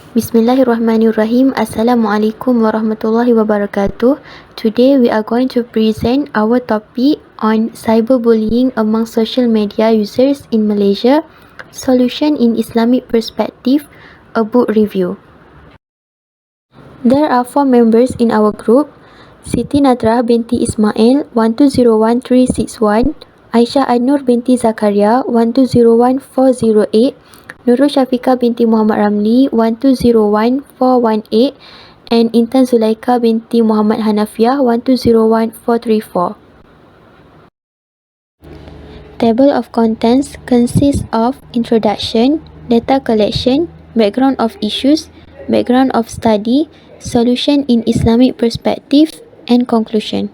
Bismillahirrahmanirrahim. Assalamualaikum warahmatullahi wabarakatuh. Today we are going to present our topic on cyberbullying among social media users in Malaysia, solution in Islamic perspective, a book review. There are 4 members in our group: Siti Nadrah binti Ismail 1201-361, Aisyah An-Nur binti Zakaria 1201-408, Nurul Syafiqah binti Muhammad Ramli 1201-418, and Intan Zulaika binti Muhammad Hanafiah 1201-434. Table of contents consists of introduction, data collection, background of issues, background of study, solution in Islamic perspective, and conclusion.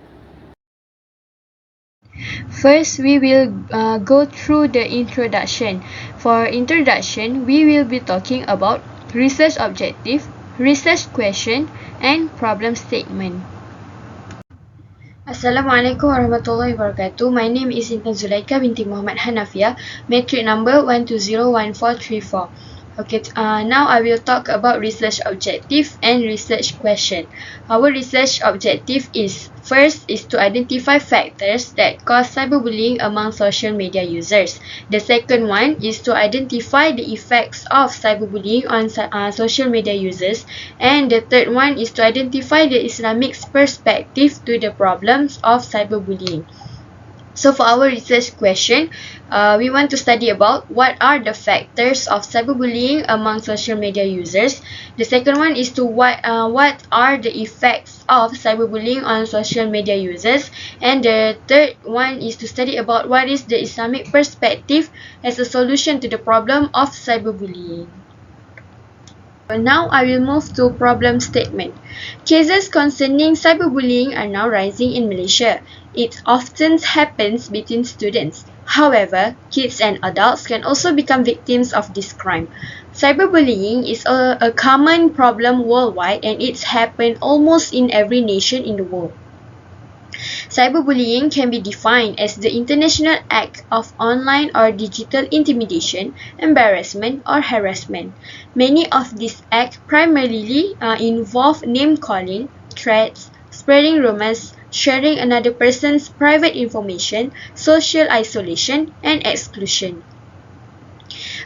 First, we will go through the introduction. For introduction, we will be talking about research objective, research question, and problem statement. Assalamualaikum warahmatullahi wabarakatuh. My name is Intan Zulaika binti Muhammad Hanafiah, matric number 1201434. Okay, now I will talk about research objective and research question. Our research objective is first is to identify factors that cause cyberbullying among social media users. The second one is to identify the effects of cyberbullying on social media users, and the third one is to identify the Islamic perspective to the problems of cyberbullying. So for our research question, we want to study about what are the factors of cyberbullying among social media users. The second one is to what are the effects of cyberbullying on social media users, and the third one is to study about what is the Islamic perspective as a solution to the problem of cyberbullying. Now I will move to problem statement. Cases concerning cyberbullying are now rising in Malaysia. It often happens between students. However, kids and adults can also become victims of this crime. Cyberbullying is a common problem worldwide, and it's happened almost in every nation in the world. Cyberbullying can be defined as the international act of online or digital intimidation, embarrassment, or harassment. Many of these acts primarily involve name-calling, threats, spreading rumors, sharing another person's private information, social isolation, and exclusion.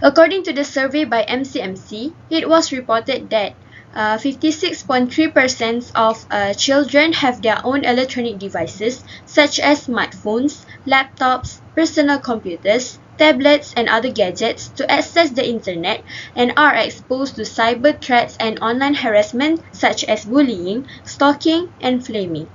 According to the survey by MCMC, it was reported that 56.3% of children have their own electronic devices such as smartphones, laptops, personal computers, tablets, and other gadgets to access the internet, and are exposed to cyber threats and online harassment such as bullying, stalking, and flaming.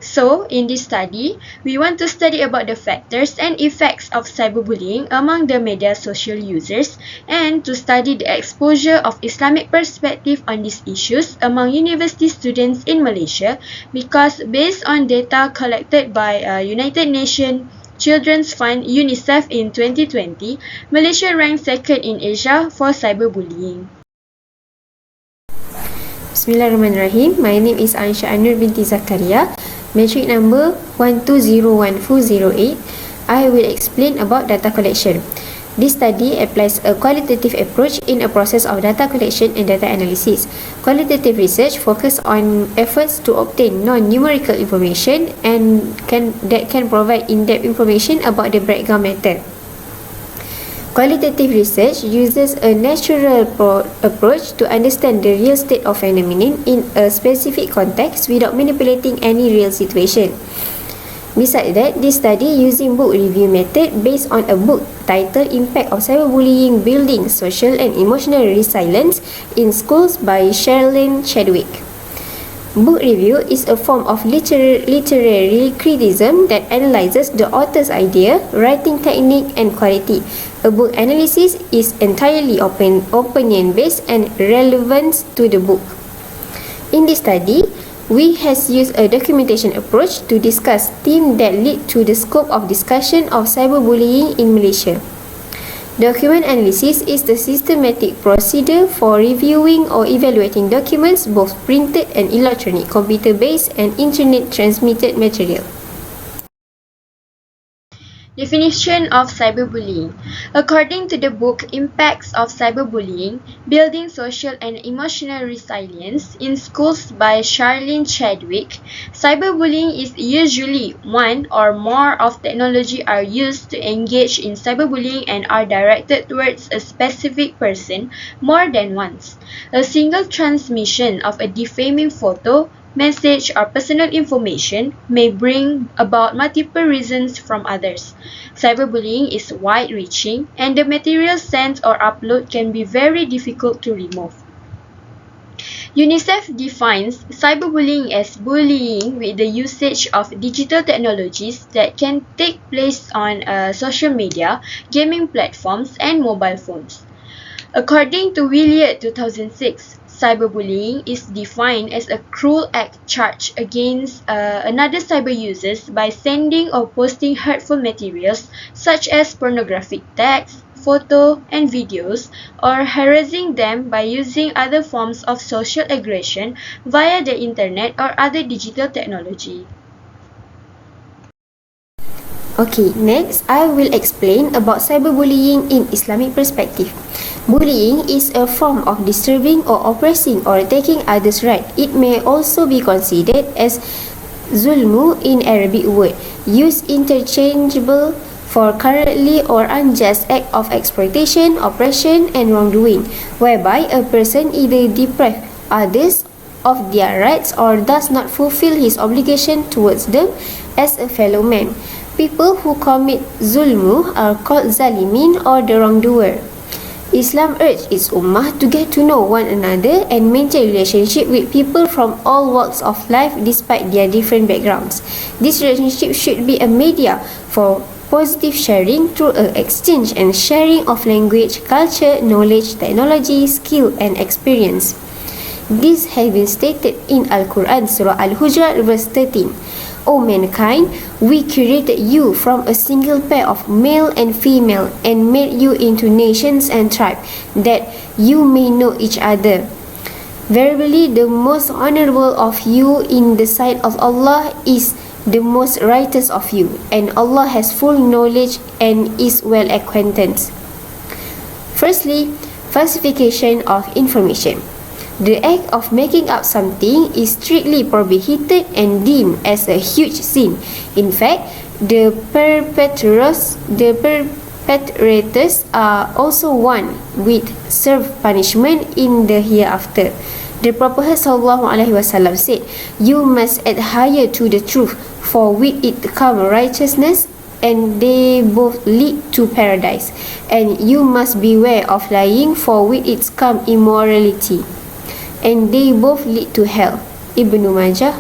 So, in this study, we want to study about the factors and effects of cyberbullying among the media social users, and to study the exposure of Islamic perspective on these issues among university students in Malaysia, because based on data collected by United Nations Children's Fund UNICEF in 2020, Malaysia ranked second in Asia for cyberbullying. Bismillahirrahmanirrahim. My name is Aisyah An-Nur binti Zakaria, matric number 1201408. I will explain about data collection. This study applies a qualitative approach in a process of data collection and data analysis. Qualitative research focuses on efforts to obtain non-numerical information and that can provide in-depth information about the background matter. Qualitative research uses a natural approach to understand the real state of phenomenon in a specific context without manipulating any real situation. Besides that, this study using book review method based on a book titled Impact of Cyberbullying Building Social and Emotional Resilience in Schools by Sherilyn Chadwick. Book review is a form of literary criticism that analyzes the author's idea, writing technique, and quality. A book analysis is entirely opinion-based and relevant to the book. In this study, we has used a documentation approach to discuss themes that lead to the scope of discussion of cyberbullying in Malaysia. Document analysis is the systematic procedure for reviewing or evaluating documents, both printed and electronic, computer-based, and internet-transmitted material. Definition of cyberbullying. According to the book Impacts of Cyberbullying, Building Social and Emotional Resilience in Schools by Charlene Chadwick, cyberbullying is usually one or more of technology are used to engage in cyberbullying and are directed towards a specific person more than once. A single transmission of a defaming photo, message or personal information may bring about multiple reasons from others. Cyberbullying is wide-reaching and the material sent or uploaded can be very difficult to remove. UNICEF defines cyberbullying as bullying with the usage of digital technologies that can take place on social media, gaming platforms, and mobile phones. According to Williard 2006, cyberbullying is defined as a cruel act charged against another cyber users by sending or posting hurtful materials such as pornographic text, photo, and videos, or harassing them by using other forms of social aggression via the internet or other digital technology. Okay, next I will explain about cyberbullying in Islamic perspective. Bullying is a form of disturbing or oppressing or taking others' right. It may also be considered as zulmu in Arabic word, used interchangeable for cowardly or unjust act of exploitation, oppression and wrongdoing, whereby a person either deprives others of their rights or does not fulfill his obligation towards them as a fellow man. People who commit zulmu are called zalimin or the wrongdoer. Islam urged its ummah to get to know one another and maintain relationship with people from all walks of life despite their different backgrounds. This relationship should be a media for positive sharing through an exchange and sharing of language, culture, knowledge, technology, skill and experience. This has been stated in Al-Quran, Surah Al-Hujurat, verse 13. O mankind, we created you from a single pair of male and female and made you into nations and tribes, that you may know each other. Verily, the most honorable of you in the sight of Allah is the most righteous of you, and Allah has full knowledge and is well acquainted. Firstly, falsification of information. The act of making up something is strictly prohibited and deemed as a huge sin. In fact, the perpetrators are also one with serve punishment in the hereafter. The Prophet ﷺ said, "You must adhere to the truth, for with it comes righteousness, and they both lead to paradise. And you must beware of lying, for with it comes immorality, and they both lead to hell." Ibnu Majah.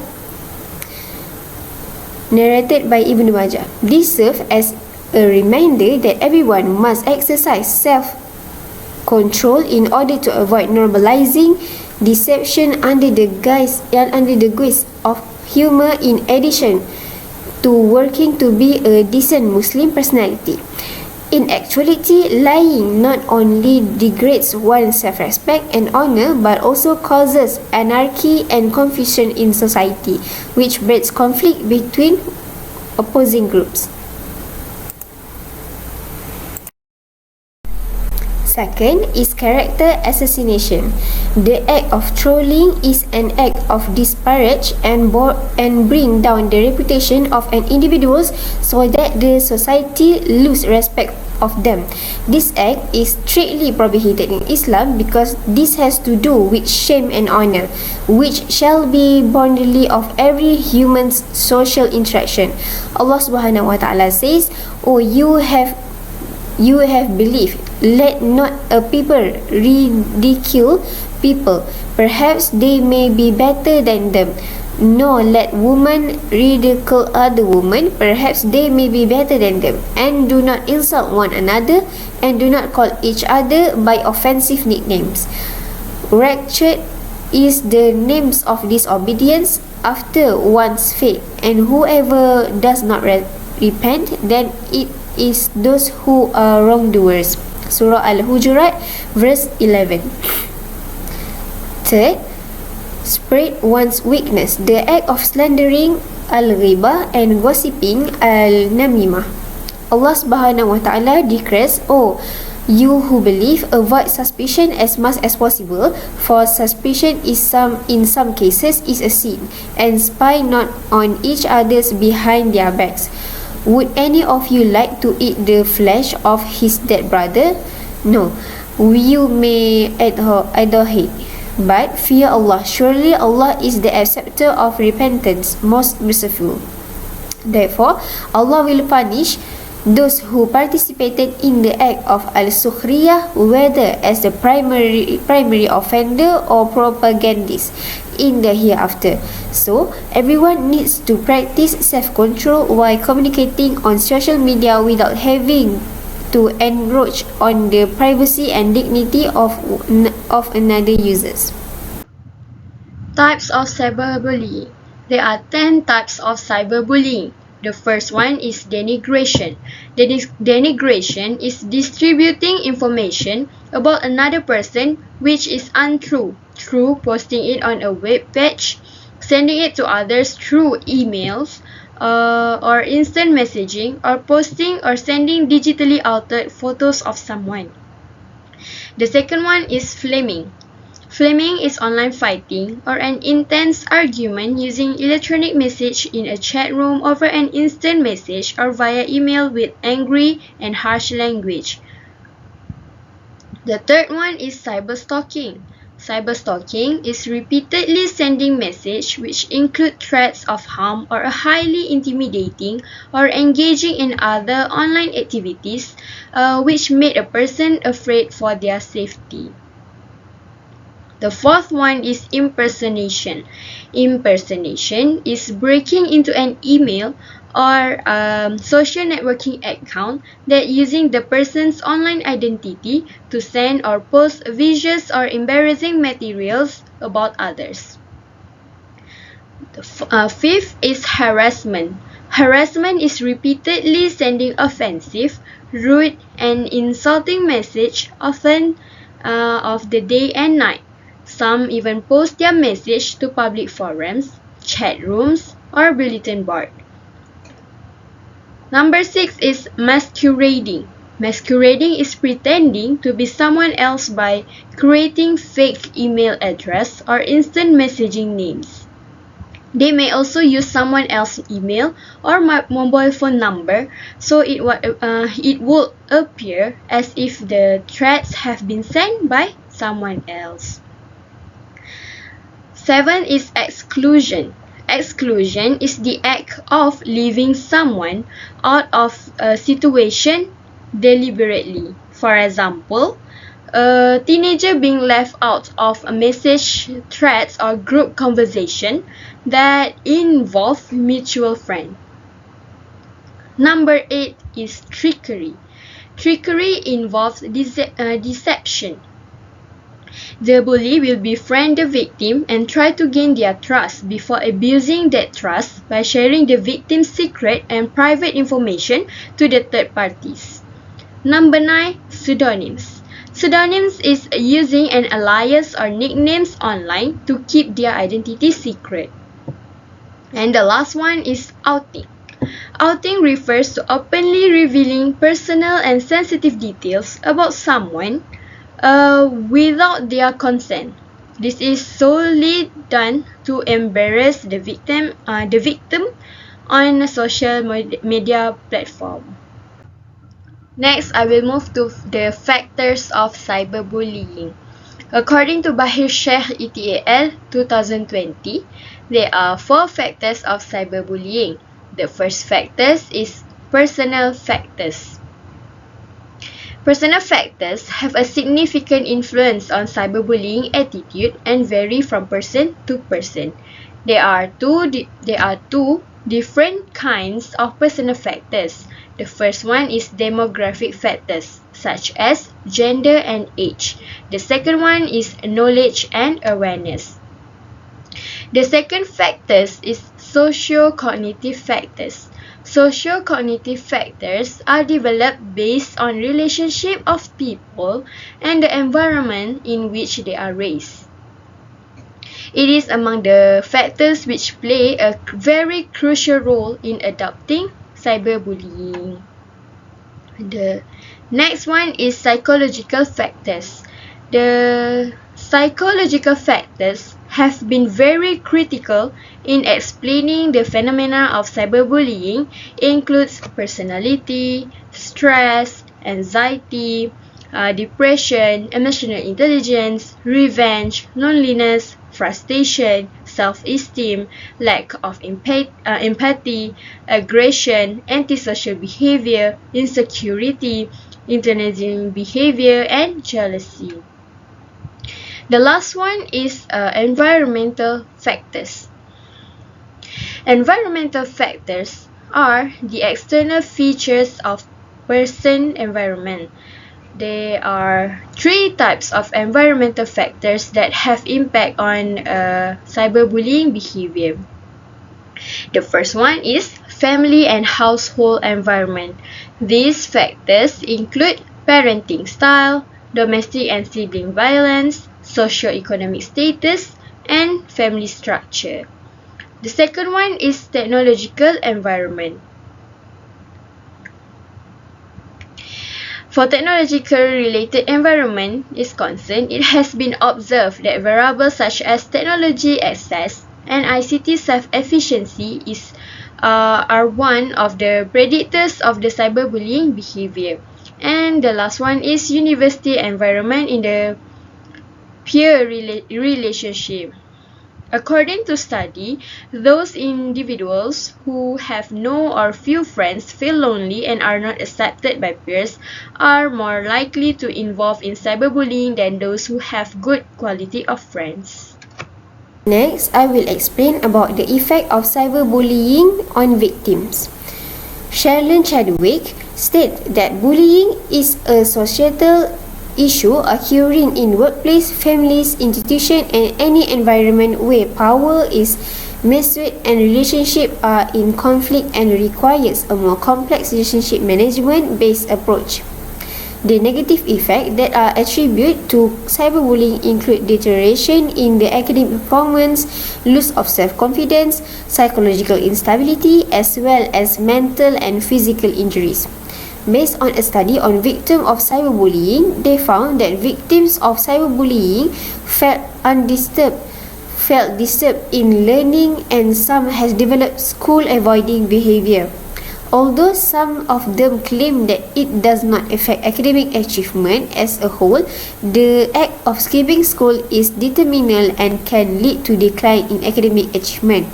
Narrated by Ibnu Majah. This serves as a reminder that everyone must exercise self-control in order to avoid normalizing deception under the guise of humor, in addition to working to be a decent Muslim personality. In actuality, lying not only degrades one's self-respect and honor, but also causes anarchy and confusion in society, which breeds conflict between opposing groups. Second is character assassination. The act of trolling is an act of disparage and bring down the reputation of an individual so that the society lose respect of them. This act is strictly prohibited in Islam because this has to do with shame and honor, which shall be boundary of every human's social interaction. Allah Subhanahu wa Ta'ala says, "Oh, you have believed. Let not a people ridicule people. Perhaps they may be better than them. Nor let women ridicule other women. Perhaps they may be better than them. And do not insult one another, and do not call each other by offensive nicknames. Wretched is the names of disobedience after one's faith, and whoever does not repent, then it is those who are wrongdoers." Surah Al-Hujurat, verse 11. Third, spread one's weakness. The act of slandering, al-ghibah, and gossiping, al-namimah. Allah Subhanahu wa Ta'ala declares, "Oh, you who believe, avoid suspicion as much as possible, for suspicion in some cases is a sin, and spy not on each other's behind their backs. Would any of you like to eat the flesh of his dead brother? No, you may either hate. But fear Allah. Surely Allah is the acceptor of repentance, most merciful." Therefore, Allah will punish those who participated in the act of al-sukhriyah, whether as the primary offender or propagandist, in the hereafter. So, everyone needs to practice self-control while communicating on social media without having to encroach on the privacy and dignity of another users. Types of cyberbullying. There are 10 types of cyberbullying. The first one is denigration. Denigration is distributing information about another person which is untrue through posting it on a web page, sending it to others through emails or instant messaging, or posting or sending digitally altered photos of someone. The second one is flaming. Flaming is online fighting or an intense argument using electronic message in a chat room over an instant message or via email with angry and harsh language. The third one is cyberstalking. Cyberstalking is repeatedly sending messages which include threats of harm or are highly intimidating, or engaging in other online activities which make a person afraid for their safety. The fourth one is impersonation. Impersonation is breaking into an email or social networking account that using the person's online identity to send or post vicious or embarrassing materials about others. The fifth is harassment. Harassment is repeatedly sending offensive, rude, and insulting messages, often of the day and night. Some even post their message to public forums, chat rooms, or bulletin board. Number 6 is masquerading. Masquerading is pretending to be someone else by creating fake email address or instant messaging names. They may also use someone else's email or mobile phone number, so it would appear as if the threats have been sent by someone else. 7 is exclusion. Exclusion is the act of leaving someone out of a situation deliberately. For example, a teenager being left out of a message, threads, or group conversation that involve mutual friend. Number 8 is trickery. Trickery involves deception. The bully will befriend the victim and try to gain their trust before abusing that trust by sharing the victim's secret and private information to the third parties. Number 9, pseudonyms. Pseudonyms is using an alias or nicknames online to keep their identity secret. And the last one is outing. Outing refers to openly revealing personal and sensitive details about someone without their consent. This is solely done to embarrass the victim on a social media platform. Next, I will move to the factors of cyberbullying. According to Bahir Sheikh ETAL 2020, there are 4 factors of cyberbullying. The first factor is personal factors. Personal factors have a significant influence on cyberbullying attitude and vary from person to person. There are two different kinds of personal factors. The first one is demographic factors, such as gender and age. The second one is knowledge and awareness. The second factor is socio-cognitive factors. Socio-cognitive factors are developed based on relationship of people and the environment in which they are raised. It is among the factors which play a very crucial role in adopting cyberbullying. The next one is psychological factors. The psychological factors have been very critical in explaining the phenomena of cyberbullying. Includes personality, stress, anxiety, depression, emotional intelligence, revenge, loneliness, frustration, self-esteem, lack of empathy, aggression, antisocial behavior, insecurity, internalizing behavior, and jealousy. The last one is environmental factors. Environmental factors are the external features of person environment. There are 3 types of environmental factors that have impact on cyberbullying behavior. The first one is family and household environment. These factors include parenting style, domestic and sibling violence, socio-economic status, and family structure. The second one is technological environment. For technological related environment is concerned, it has been observed that variables such as technology access and ICT self-efficiency are one of the predictors of the cyberbullying behavior. And the last one is university environment in the peer relationship. According to study, those individuals who have no or few friends feel lonely and are not accepted by peers are more likely to involve in cyberbullying than those who have good quality of friends. Next, I will explain about the effect of cyberbullying on victims. Sharon Chadwick states that bullying is a societal issue occurring in workplace, families, institutions, and any environment where power is measured and relationships are in conflict and requires a more complex relationship management-based approach. The negative effects that are attributed to cyberbullying include deterioration in the academic performance, loss of self-confidence, psychological instability, as well as mental and physical injuries. Based on a study on victims of cyberbullying, they found that victims of cyberbullying felt disturbed in learning, and some has developed school avoiding behavior. Although some of them claim that it does not affect academic achievement as a whole, the act of skipping school is detrimental and can lead to decline in academic achievement.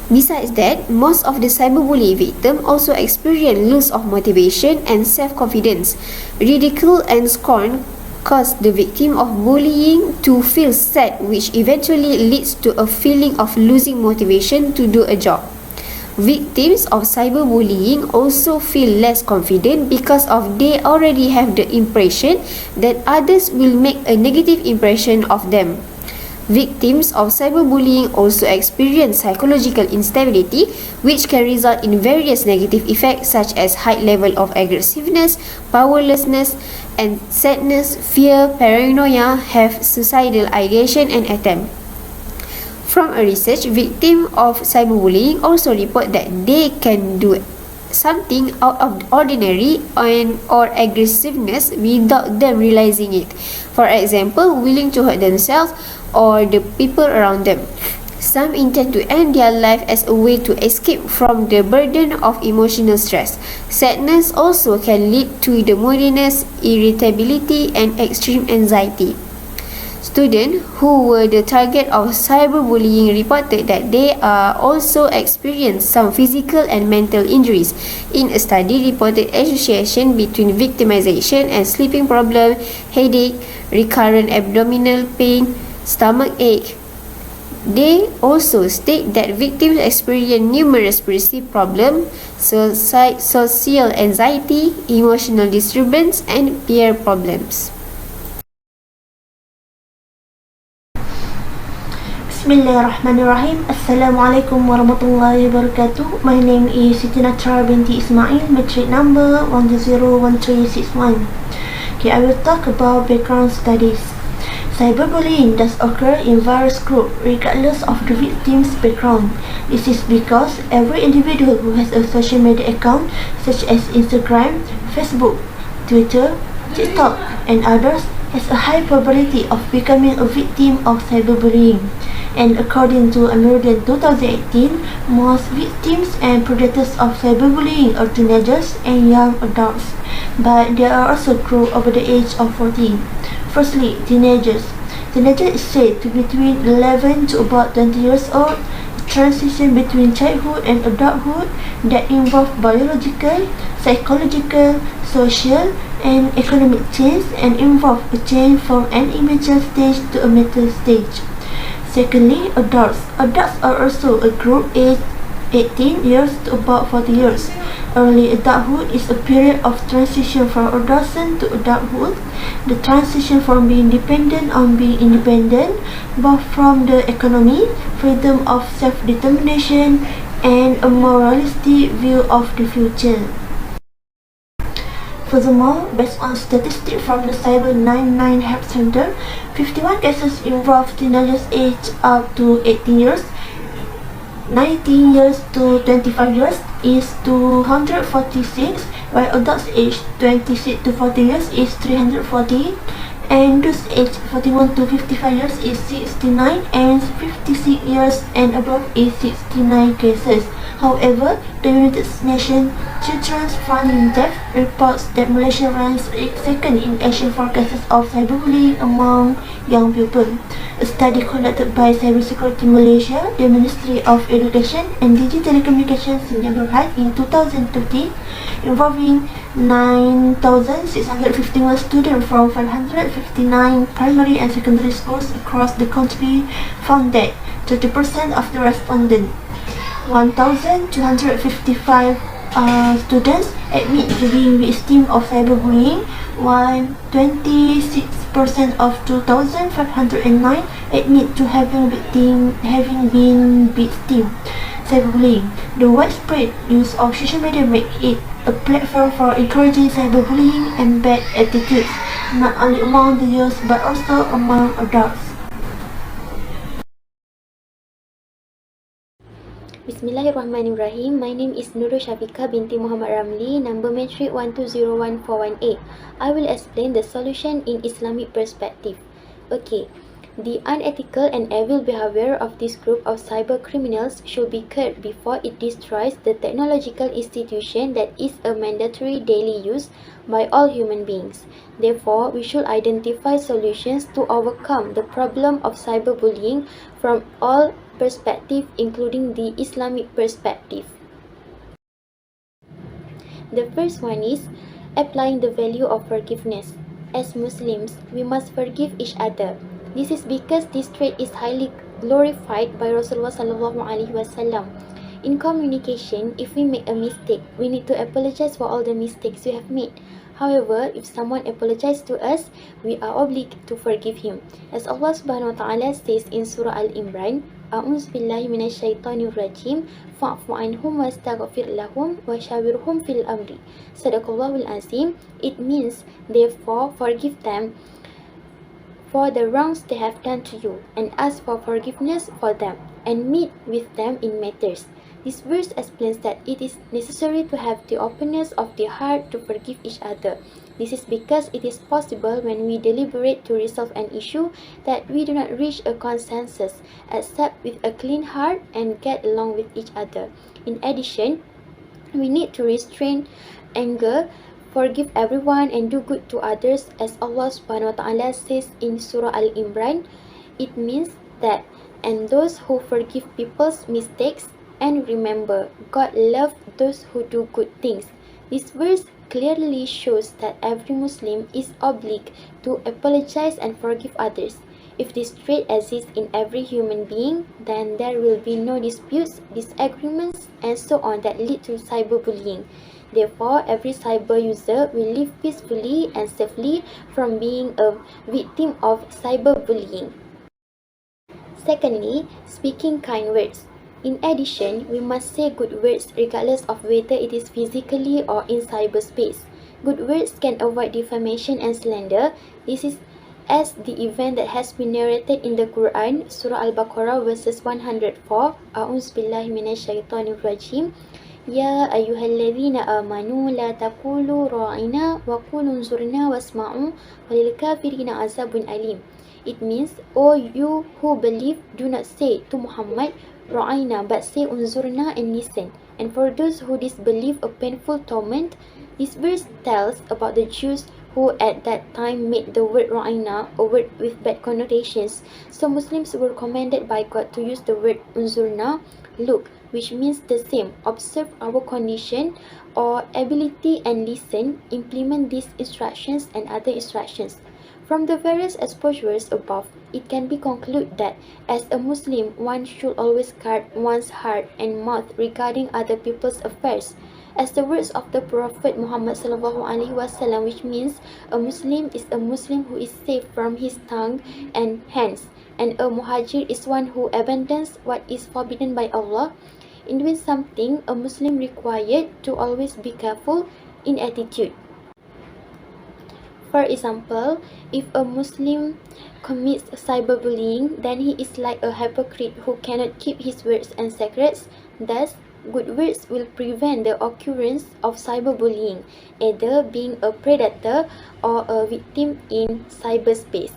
Besides that, most of the cyberbullying victims also experience loss of motivation and self-confidence. Ridicule and scorn cause the victim of bullying to feel sad, which eventually leads to a feeling of losing motivation to do a job. Victims of cyberbullying also feel less confident because they already have the impression that others will make a negative impression of them. Victims of cyberbullying also experience psychological instability, which can result in various negative effects such as high level of aggressiveness, powerlessness, and sadness, fear, paranoia, have suicidal ideation and attempt. From a research, victims of cyberbullying also report that they can do something out of the ordinary or aggressiveness without them realizing it. For example, willing to hurt themselves or the people around them. Some intend to end their life as a way to escape from the burden of emotional stress. Sadness also can lead to the moodiness, irritability, and extreme anxiety. Students who were the target of cyberbullying reported that they also experienced some physical and mental injuries. In a study, reported association between victimization and sleeping problem, headache, recurrent abdominal pain, stomach ache. They also state that victims experience numerous perceived problems, social anxiety, emotional disturbance, and peer problems. Bismillahirrahmanirrahim. Assalamualaikum warahmatullahi wabarakatuh. My name is Siti Natra binti Ismail, metric number 101361. Okay, I will talk about background studies. Cyberbullying does occur in various groups regardless of the victim's background. This is because every individual who has a social media account such as Instagram, Facebook, Twitter, TikTok, and others has a high probability of becoming a victim of cyberbullying. And according to American 2018, most victims and predators of cyberbullying are teenagers and young adults, but there are also groups over the age of 14. Firstly, teenagers. Teenagers is said to be between 11 to about 20 years old, transition between childhood and adulthood that involve biological, psychological, social, and economic change and involve a change from an immature stage to a mature stage. Secondly, adults. Adults are also a group aged 18 years to about 40 years. Early adulthood is a period of transition from adolescence to adulthood. The transition from being dependent on being independent, both from the economy, freedom of self-determination, and a moralistic view of the future. Furthermore, based on statistics from the Cyber 99 Help Center, 51 cases involve teenagers aged up to 18 years, 19 years to 25 years is 246, while adults aged 26 to 40 years is 340, and those aged 41 to 55 years is 69, and 56 years and above is 69 cases. However, the United Nations Children's Fund UNICEF reports that Malaysia ranks second in Asia for cases of cyberbullying among young people. A study conducted by Cybersecurity Malaysia, the Ministry of Education and Digital Telecommunications in Berhad in 2013, involving 9,651 students from 559 primary and secondary schools across the country, found that 30% of the respondents, 1,255 students admit to being victims of cyberbullying, while 26% of 2,509 admit to having been victim cyberbullying. The widespread use of social media makes it a platform for encouraging cyberbullying and bad attitudes, not only among the youth but also among adults. Bismillahirrahmanirrahim. My name is Nurul Syafiqah binti Muhammad Ramli, number matric 1201418. I will explain the solution in Islamic perspective. Okay, the unethical and evil behavior of this group of cyber criminals should be curbed before it destroys the technological institution that is a mandatory daily use by all human beings. Therefore, we should identify solutions to overcome the problem of cyberbullying from all perspectives, including the Islamic perspective. The first one is applying the value of forgiveness. As Muslims, we must forgive each other. This is because this trait is highly glorified by Rasulullah SAW. In communication, if we make a mistake, we need to apologize for all the mistakes we have made. However, if someone apologizes to us, we are obliged to forgive him. As Allah Subhanahu wa Ta'ala says in Surah Al-Imran, A'udzu billahi minasyaitonir rajim, fa'fu anhum wastaghfir lahum wa shawirhum fil amri. Sadaqallahul azim. It means, therefore, forgive them for the wrongs they have done to you, and ask for forgiveness for them, and meet with them in matters. This verse explains that it is necessary to have the openness of the heart to forgive each other. This is because it is possible when we deliberate to resolve an issue that we do not reach a consensus, except with a clean heart and get along with each other. In addition, we need to restrain anger, forgive everyone, and do good to others, as Allah Subhanahu wa Ta'ala says in Surah Al-Imran. It means that, and those who forgive people's mistakes, and remember, God loves those who do good things. This verse clearly shows that every Muslim is obliged to apologize and forgive others. If this trait exists in every human being, then there will be no disputes, disagreements, and so on that lead to cyberbullying. Therefore, every cyber user will live peacefully and safely from being a victim of cyberbullying. Secondly, speaking kind words. In addition, we must say good words regardless of whether it is physically or in cyberspace. Good words can avoid defamation and slander. This is as the event that has been narrated in the Quran, Surah Al-Baqarah verses 104, A'udzubillahi minasyaitonirrajim. Ya ayyuhalladzina amanu la taqulu ra'ina wa qulu unzurna wasma'u walil kafirina azabun alim. It means, O you who believe, do not say to Muhammad ra'ina, but say unzurna and listen. And for those who disbelieve, a painful torment. This verse tells about the Jews who at that time made the word ra'ina a word with bad connotations. So Muslims were commanded by God to use the word unzurna, look, which means the same, observe our condition or ability and listen, implement these instructions and other instructions. From the various exposures above, it can be concluded that as a Muslim, one should always guard one's heart and mouth regarding other people's affairs. As the words of the Prophet Muhammad SAW, which means a Muslim is a Muslim who is safe from his tongue and hands, and a Muhajir is one who abandons what is forbidden by Allah. In doing something, a Muslim required to always be careful in attitude. For example, if a Muslim commits cyberbullying, then he is like a hypocrite who cannot keep his words and secrets. Thus, good words will prevent the occurrence of cyberbullying, either being a predator or a victim in cyberspace.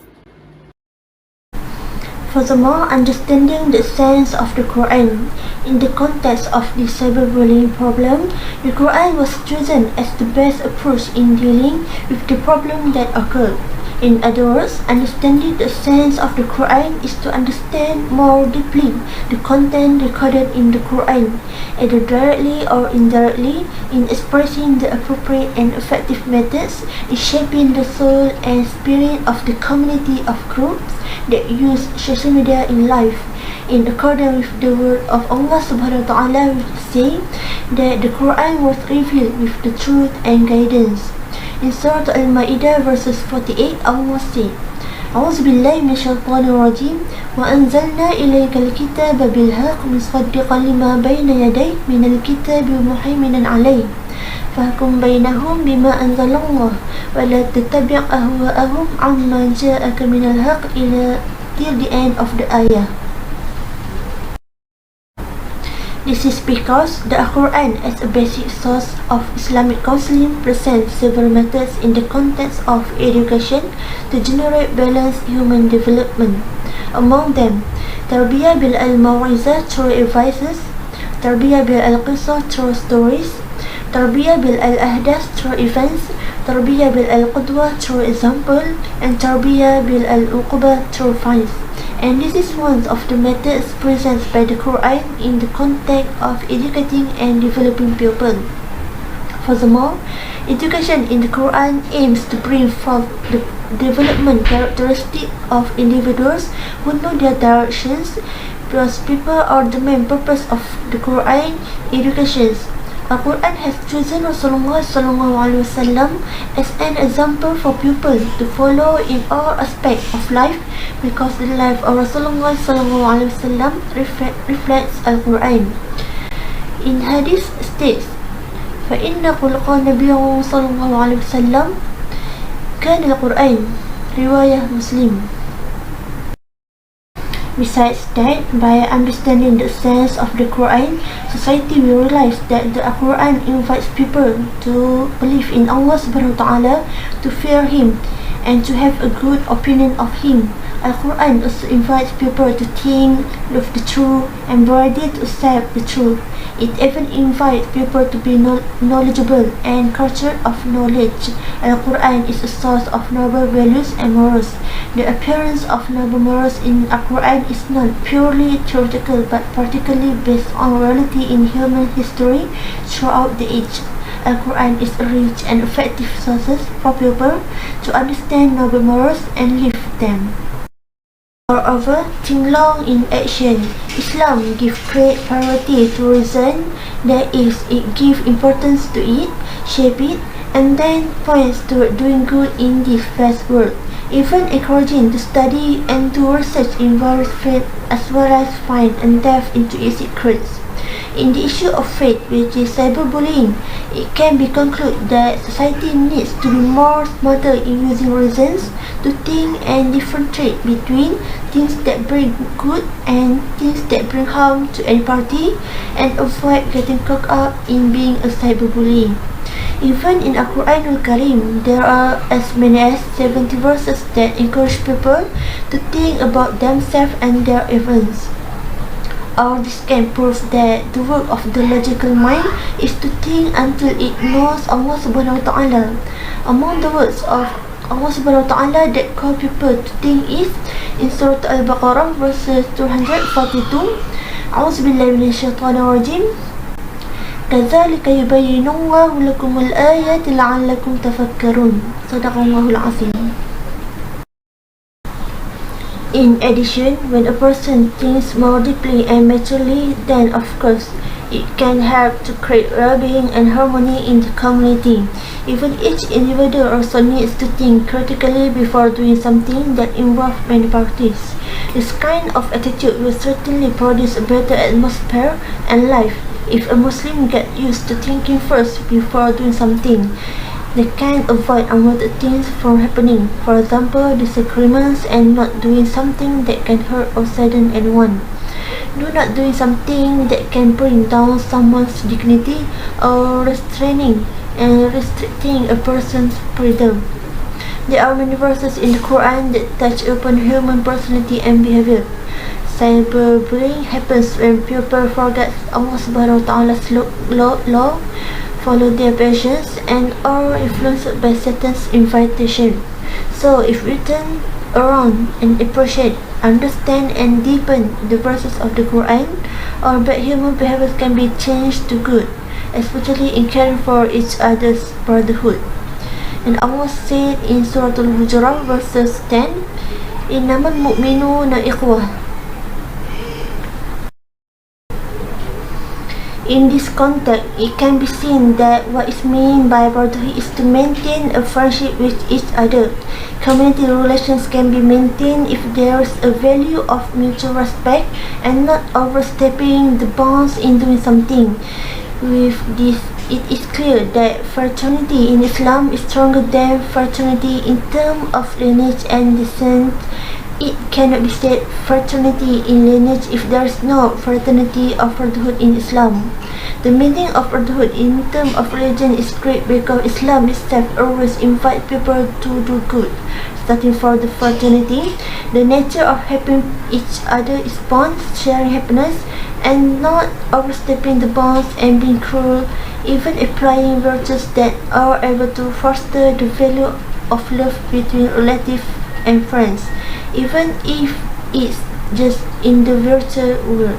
Furthermore, understanding the sense of the Quran in the context of the cyberbullying problem, the Quran was chosen as the best approach in dealing with the problem that occurred. In other words, understanding the sense of the Quran is to understand more deeply the content recorded in the Quran, either directly or indirectly, in expressing the appropriate and effective methods in shaping the soul and spirit of the community of groups that use social media in life, in accordance with the word of Allah subhanahu wa ta'ala, which say that the Quran was revealed with the truth and guidance. In Surah Al-Ma'idah verses 48, Allah said, أعوذ بالله من الشيطان الرجيم وأنزلنا إليك الكتاب بالحق مصدقا لما بين يديه من الكتاب ومهيمنا عليه فاحكم بينهم بما أنزل الله ولا تتبع أهواءهم عما جاءك من الحق إلى till the end of the ayah. This is because the Quran, as a basic source of Islamic counseling, presents several methods in the context of education to generate balanced human development. Among them, Tarbiyah bil al-Maw'izah through advices, Tarbiyah bil al-Qisah through stories, Tarbiyah bil al-Ahdath through events, Tarbiyah bil al-Qudwa through example, and Tarbiyah bil al-Uqba through fines. And this is one of the methods presented by the Quran in the context of educating and developing people. Furthermore, education in the Quran aims to bring forth the development characteristics of individuals who know their directions, because people are the main purpose of the Quran educations. Al-Quran has chosen Rasulullah SAW as an example for people to follow in all aspects of life, because the life of Rasulullah SAW reflects Al-Quran. In Hadith states, فإن خلق النبي صلى الله عليه وسلم كان القرآن رواية مسلم. Besides that, by understanding the sense of the Quran, society will realize that the Quran invites people to believe in Allah subhanahu wa ta'ala, to fear Him, and to have a good opinion of Him. Al-Quran also invites people to think, love the truth, and be ready to accept the truth. It even invites people to be knowledgeable and cultured of knowledge. Al-Quran is a source of noble values and morals. The appearance of noble morals in Al-Quran is not purely theoretical, but particularly based on reality in human history throughout the age. Al-Quran is a rich and effective source for people to understand noble morals and live them. Moreover, think long in action. Islam gives great priority to reason, that is, it gives importance to it, shape it, and then points to doing good in this vast world, even encouraging to study and to research in various fields as well as find and delve into its secrets. In the issue of faith, which is cyberbullying, it can be concluded that society needs to be more smarter in using reasons to think and differentiate between things that bring good and things that bring harm to any party, and avoid getting caught up in being a cyberbully. Even in Al-Quran Al-Karim, there are as many as 70 verses that encourage people to think about themselves and their events. All this can prove that the work of the logical mind is to think until it knows Allah subhanahu wa ta'ala. Among the words of Allah subhanahu wa ta'ala that call people to think is in Surah Al-Baqarah verses 242, A'udzubillahi minasyaitonirrajim. كذلك يبين الله لكم الآيات لعلكم تفكرون. صدق الله العظيم. In addition, when a person thinks more deeply and maturely, then of course it can help to create well-being and harmony in the community. Even each individual also needs to think critically before doing something that involves many parties. This kind of attitude will certainly produce a better atmosphere and life. If a Muslim gets used to thinking first before doing something, they can avoid unwanted things from happening. For example, disagreements and not doing something that can hurt or sadden anyone. Do not doing something that can bring down someone's dignity or restraining and restricting a person's freedom. There are many verses in the Quran that touch upon human personality and behavior. Cyberbullying happens when people forget Allah subhanahu wa ta'ala's law, follow their passions, and are influenced by Satan's invitation. So if we turn around and appreciate, understand, and deepen the verses of the Quran, our bad human behaviors can be changed to good, especially in caring for each other's brotherhood. And Allah said in Surah Al-Hujurat verses 10, Innamal mu'minuna ikhwah. In this context, it can be seen that what is meant by brotherhood is to maintain a friendship with each other. Community relations can be maintained if there is a value of mutual respect and not overstepping the bounds in doing something. With this, it is clear that fraternity in Islam is stronger than fraternity in terms of lineage and descent. It cannot be said fraternity in lineage if there is no fraternity or brotherhood in Islam. The meaning of brotherhood in terms of religion is great because Islam itself always invites people to do good. Starting from the fraternity, the nature of helping each other is bonds, sharing happiness, and not overstepping the bounds and being cruel, even applying virtues that are able to foster the value of love between relatives and friends, even if it's just in the virtual world.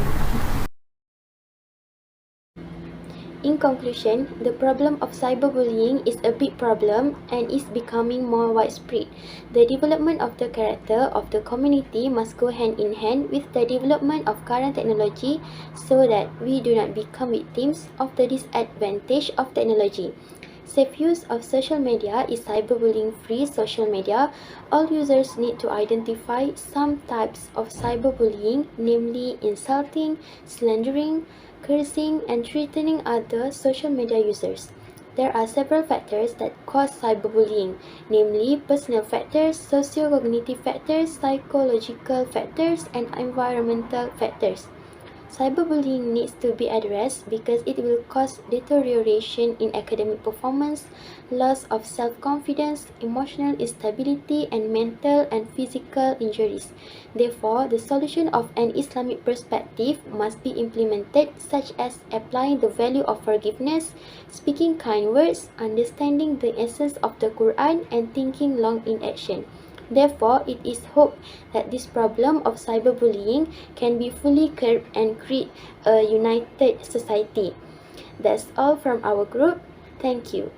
In conclusion, the problem of cyberbullying is a big problem and is becoming more widespread. The development of the character of the community must go hand in hand with the development of current technology so that we do not become victims of the disadvantage of technology. Safe use of social media is cyberbullying-free social media. All users need to identify some types of cyberbullying, namely insulting, slandering, cursing, and threatening other social media users. There are several factors that cause cyberbullying, namely personal factors, socio-cognitive factors, psychological factors, and environmental factors. Cyberbullying needs to be addressed because it will cause deterioration in academic performance, loss of self-confidence, emotional instability, and mental and physical injuries. Therefore, the solution of an Islamic perspective must be implemented, such as applying the value of forgiveness, speaking kind words, understanding the essence of the Quran, and thinking long in action. Therefore, it is hoped that this problem of cyberbullying can be fully curbed and create a united society. That's all from our group. Thank you.